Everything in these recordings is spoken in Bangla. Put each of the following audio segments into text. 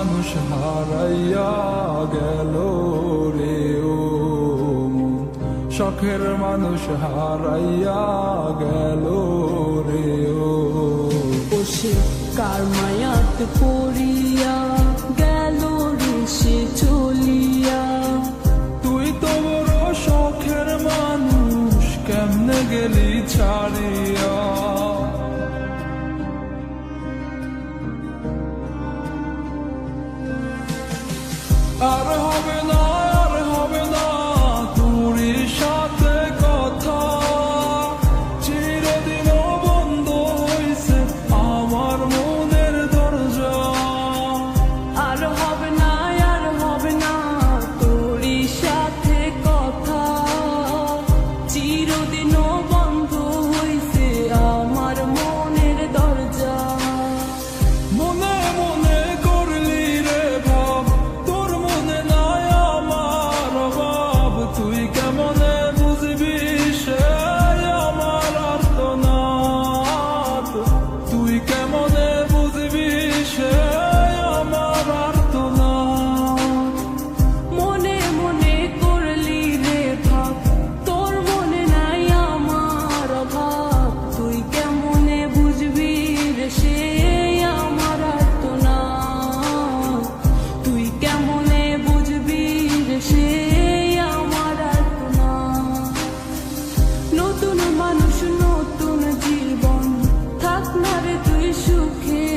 মানুষ হারাইয়া গেল রে ও মন, শখের মানুষ হারাইয়া গেল রে ও। সে কার মায়াত পড়িয়া গেল রে সে চলিয়া। তুই তো বড় শখের মানুষ, কেমনে গেলি ছাড়িয়া। আর হবে না, আর হবে না তোর সাথে কথা, চিরদিনও বন্ধ হইছে আমার মনের দরজা। আর হবে না, আর হবে না তোর সাথে কথা, চিরদিনও বন্ধ হইছে আমার মনের দরজা। মনে মনে করলি রে ভাব, তোর মনে নাই আমার অভাব। তুই কেমনে বুঝবি সে আমার আর্তনাদ, তুই কেমনে বুঝবি সে আমার আর্তনাদ। মনে মনে করলি রে ভাব, তোর মনে নাই আমার অভাব। তুই কেমনে বুঝবি রে সে আমার আর্তনাদ, তুই কেমনে বুঝবি রে সে আমার আর্তনাদ। নতুন মানুষ নতুন জীবন, থাক না রে তুই সুখে,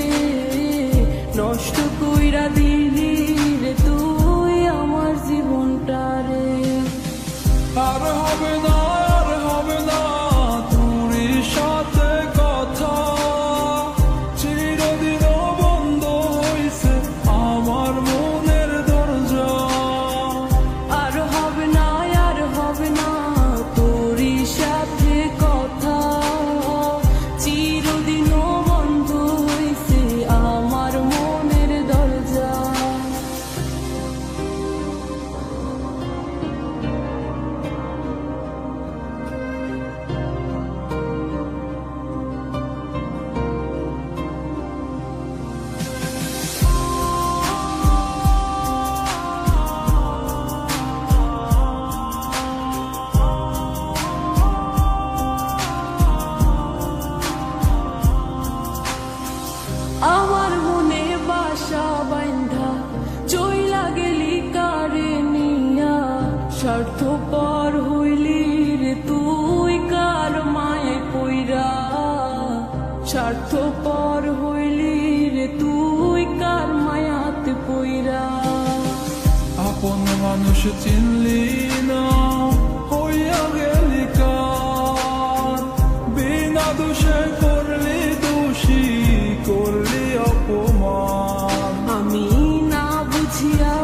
নষ্ট কইরা দিলি রে তুই আমার জীবনটা রে। আর হবে না, আর হবে না তোর সাথে কথা, চিরদিনও বন্ধ হইছে আমার মনের দরজা। আর হবে না, আর হবে না তোর সাথে কথা, চিরদিনও বন্ধ হইছে আমার মনের দরজা। আমার মনে বাসা বাইন্ধা চইলা গেলি কারে নিয়া, স্বার্থপর হইলি রে তুই কার মায়ে পইরা। স্বার্থপর হইলি রে তুই কার মায়াতে পইরা। আপন মানুষ চিনলি না, হইয়া গেলি কার, বিনা দোষে করলি দোষী, করলি অপমান। আমি না বুঝিয়া